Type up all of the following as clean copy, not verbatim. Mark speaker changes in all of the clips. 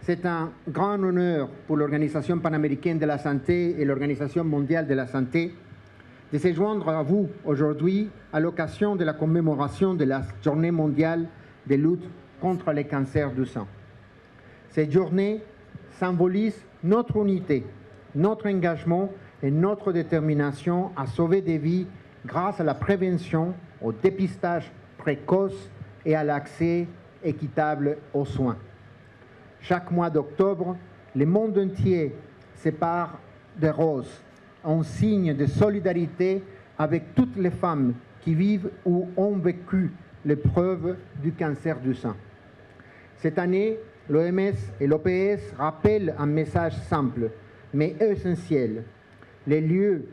Speaker 1: C'est un grand honneur pour l'Organisation panaméricaine de la santé et l'Organisation mondiale de la santé de se joindre à vous aujourd'hui à l'occasion de la commémoration de la Journée mondiale de lutte contre les cancers du sein. Cette journée symbolise notre unité, notre engagement et notre détermination à sauver des vies grâce à la prévention, au dépistage précoce et à l'accès équitable aux soins. Chaque mois d'octobre, le monde entier sépare de roses, en signe de solidarité avec toutes les femmes qui vivent ou ont vécu l'épreuve du cancer du sein. Cette année, l'OMS et l'OPS rappellent un message simple, mais essentiel. Les lieux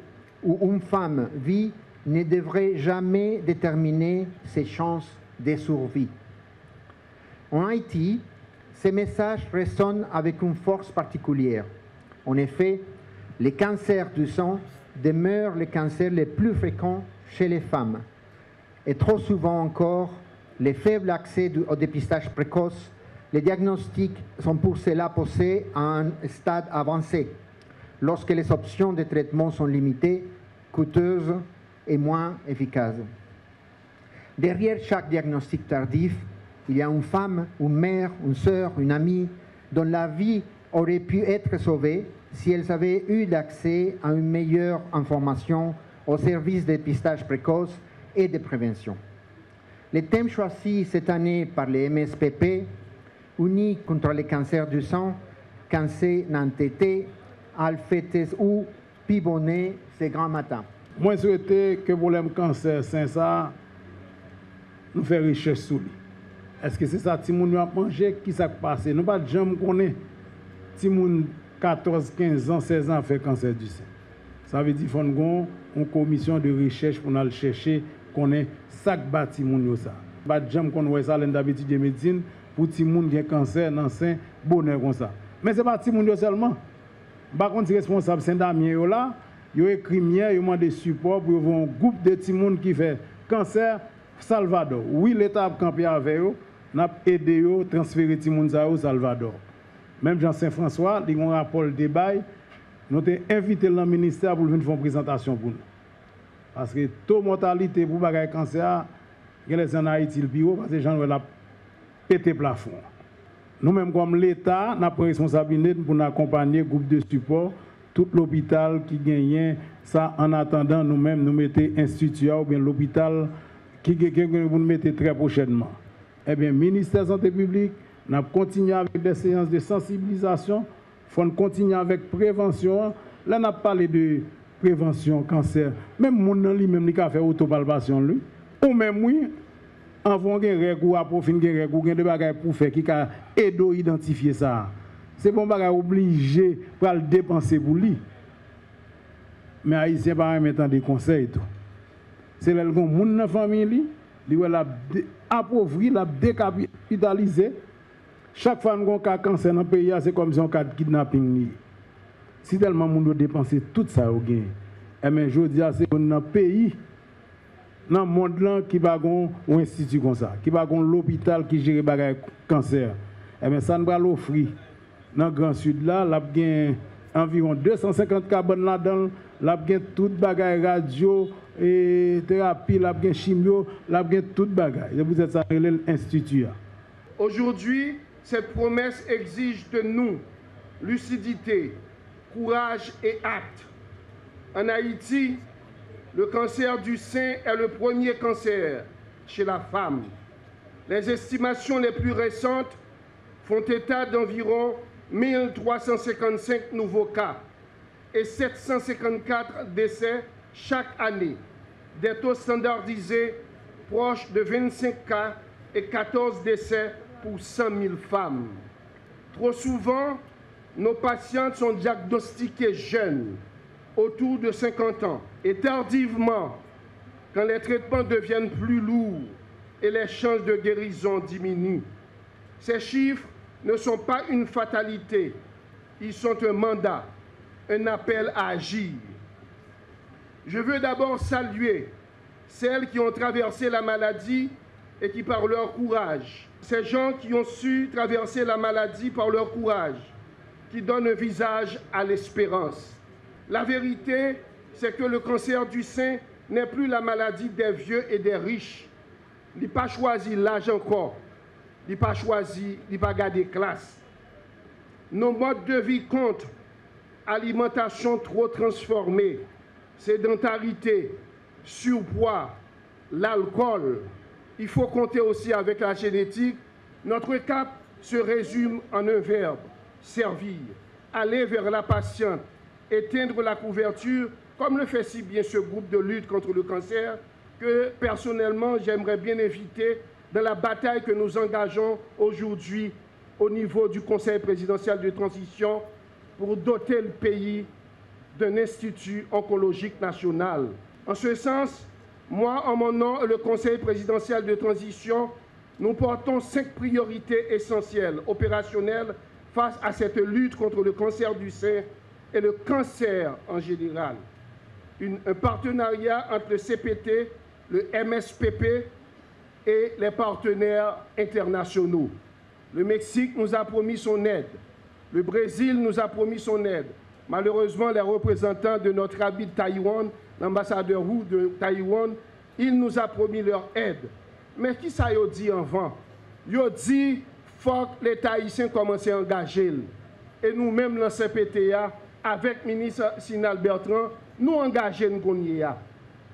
Speaker 1: où une femme vit ne devraient jamais déterminer ses chances de survie. En Haïti, ces messages résonnent avec une force particulière. En effet, les cancers du sang demeurent les cancers les plus fréquents chez les femmes. Et trop souvent encore, les faibles accès au dépistage précoce, les diagnostics sont pour cela posés à un stade avancé, lorsque les options de traitement sont limitées, coûteuses et moins efficaces. Derrière chaque diagnostic tardif, il y a une femme, une mère, une sœur, une amie dont la vie aurait pu être sauvée si elles avaient eu l'accès à une meilleure information au service de dépistage précoce et de prévention. Le thème choisi cette année par les MSPP, Unis contre les cancers du sang, cancer n'entêté, alphétes ou pibonné, c'est grand matin.
Speaker 2: Moi, je souhaitais que le problème cancer, c'est ça, nous faisons recherche sur lui. Est-ce que c'est ça, Timoun a mangé, qui s'est passé? Nous ne pouvons pas jamais connaître Timoun 14, 15 ans, 16 ans fait cancer du sein. Ça veut dire qu'il faut une commission de recherche pour aller chercher qu'on ait sac bâti Timoun ça. Pas jamais qu'on voit ça d'habitude de médecine pour Timoun qui a cancer dans le sein, bonheur comme ça. Mais ce n'est pas Timoun seulement. Par contre, les responsables Saint-Damien là, ils ont écrit hier, ils ont demandé support pour un groupe de Timoun qui fait cancer Salvador. Oui, l'État a campé avec eux. Nous avons aidé à transférer Timounza au Salvador. Même Jean-Saint-François, il y a un rapport de débat. Nous avons invité le ministère pour venir faire une présentation pour nous. Parce que le taux de mortalité pour le cancer, il y a en Haïti le bureau parce que les gens ont pété le plafond. Nous-mêmes, comme l'État, nous avons responsabilité pour accompagner le groupe de support, tout l'hôpital qui gagne ça. En attendant, nous-mêmes, nous mettons institut ou bien l'hôpital qui nous mettons très prochainement. Eh bien, le ministère de la Santé publique, nous avons continué avec des séances de sensibilisation, il faut continuer avec prévention. Là, on a parlé de prévention cancer. Même mon lui-même, il a fait autopalpation, lui. Ou même, oui, avant qu'il y ait des règles ou approfondir des bagages pour faire qui a aidé à identifier ça. C'est bon bagage obligé pour le dépenser pour lui. Mais Haïtien pas mettant des conseils tout. C'est là que mon dans famille il l'a appauvri, l'a décapitalisé. Chaque fois qu'on a un cancer dans le pays, c'est comme si on a un kidnapping. Si tellement monde doit dépenser tout ça au gain. Et mais je dis c'est dans le pays dans le monde là qui va un institut comme ça, qui va l'hôpital qui gère le cancer. Et bien ça nous va l'offrir. Dans le Grand Sud là, il y a environ 250 carbones là-dedans, il y a tout bagage radio et thérapie, il y a chimio, il y a tout bagage. Et vous êtes ça l'institut.
Speaker 3: Aujourd'hui, cette promesse exige de nous lucidité, courage et acte. En Haïti, le cancer du sein est le premier cancer chez la femme. Les estimations les plus récentes font état d'environ 1355 nouveaux cas et 754 décès chaque année. Des taux standardisés proches de 25 cas et 14 décès pour 100 000 femmes. Trop souvent, nos patientes sont diagnostiquées jeunes, autour de 50 ans, et tardivement, quand les traitements deviennent plus lourds et les chances de guérison diminuent. Ces chiffres ne sont pas une fatalité, ils sont un mandat, un appel à agir. Je veux d'abord saluer celles qui ont traversé la maladie et qui, par leur courage, ces gens qui ont su traverser la maladie par leur courage, qui donnent un visage à l'espérance. La vérité, c'est que le cancer du sein n'est plus la maladie des vieux et des riches. Il n'a pas choisi l'âge encore. Il n'a pas choisi, il n'a pas gardé classe. Nos modes de vie comptent. Alimentation trop transformée, sédentarité, surpoids, l'alcool. Il faut compter aussi avec la génétique. Notre cap se résume en un verbe, servir, aller vers la patiente, éteindre la couverture, comme le fait si bien ce groupe de lutte contre le cancer, que personnellement j'aimerais bien éviter dans la bataille que nous engageons aujourd'hui au niveau du Conseil présidentiel de transition pour doter le pays d'un institut oncologique national. En ce sens, moi, en mon nom et le Conseil présidentiel de transition, nous portons 5 priorités essentielles, opérationnelles, face à cette lutte contre le cancer du sein et le cancer en général. Un partenariat entre le CPT, le MSPP et les partenaires internationaux. Le Mexique nous a promis son aide. Le Brésil nous a promis son aide. Malheureusement, les représentants de notre ami de Taïwan, l'ambassadeur Wu de Taïwan, il nous a promis leur aide. Mais qui ça y dit avant? Il dit qu'il faut que les Haïtiens commencent à engager. Et nous-mêmes, dans le CPTA, avec le ministre Sinal Bertrand, nous engageons nous.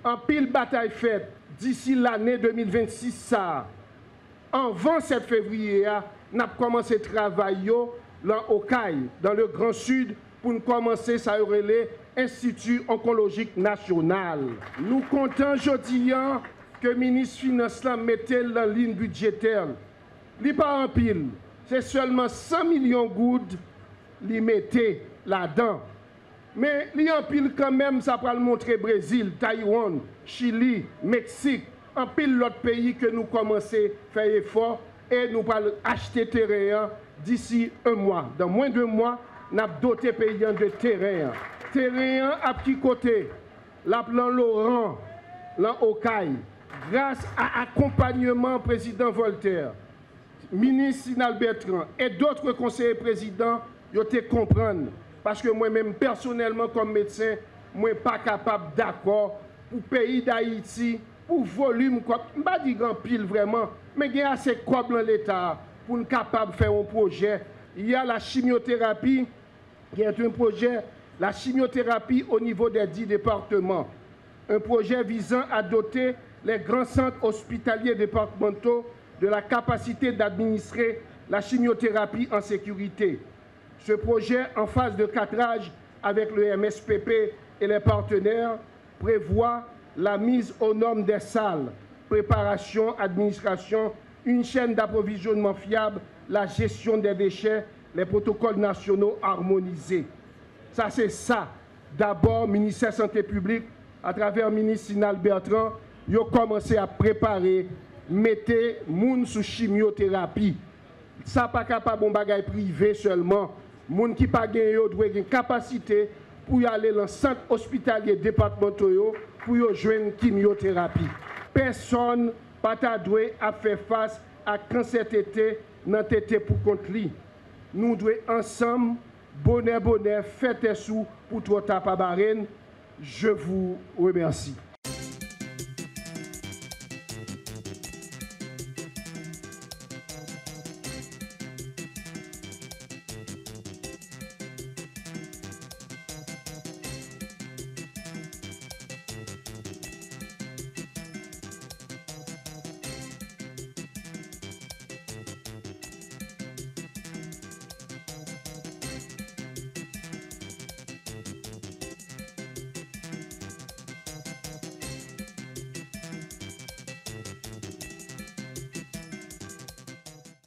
Speaker 3: En pile bataille faite d'ici l'année 2026, ça, avant 7 février, nous avons commencé à travailler là au CAI, dans le Grand Sud, pour nous commencer à relayer Institut oncologique national. Nous comptons aujourd'hui que le ministre des Finances mettait la ligne budgétaire. Il n'est pas en pile, c'est seulement 100 millions de gouttes qu'il mettait là-dedans. Mais il y a en pile quand même, ça va le montrer Brésil, Taïwan, Chili, Mexique, en pile l'autre pays que nous commençons à faire effort et nous allons acheter terrain d'ici un mois. Dans moins de 2 mois, nous avons doté pays de terrain. Terrain à petit côté, la plan Laurent, là au CAI, grâce à l'accompagnement président Voltaire, ministre Sinal Bertrand et d'autres conseillers présidents, ils ont comprendre. Parce que moi-même, personnellement, comme médecin, je ne suis pas capable d'accord pour le pays d'Haïti, pour le volume, je ne vais pas dire grand pile vraiment, mais il y a assez de quoi dans l'État pour être capable de faire un projet. Il y a la chimiothérapie, qui est un projet, la chimiothérapie au niveau des 10 départements. Un projet visant à doter les grands centres hospitaliers départementaux de la capacité d'administrer la chimiothérapie en sécurité. Ce projet, en phase de cadrage avec le MSPP et les partenaires, prévoit la mise aux normes des salles, préparation, administration, une chaîne d'approvisionnement fiable, la gestion des déchets, les protocoles nationaux harmonisés. Ça, c'est ça. D'abord, ministère de la Santé publique, à travers le ministre Sinal Bertrand, ils ont commencé à préparer, mettre les gens sous chimiothérapie. Ça n'est pas capable de bagage privé seulement. Les gens qui n'ont pas de capacité pour aller dans le centre hospitalier départemental pour jouer une chimiothérapie. Personne n'a doué à faire face à cancer tété dans tété pour contre lui. Nous devons ensemble, bonheur, faites sous pour tout taper barène. Je vous remercie.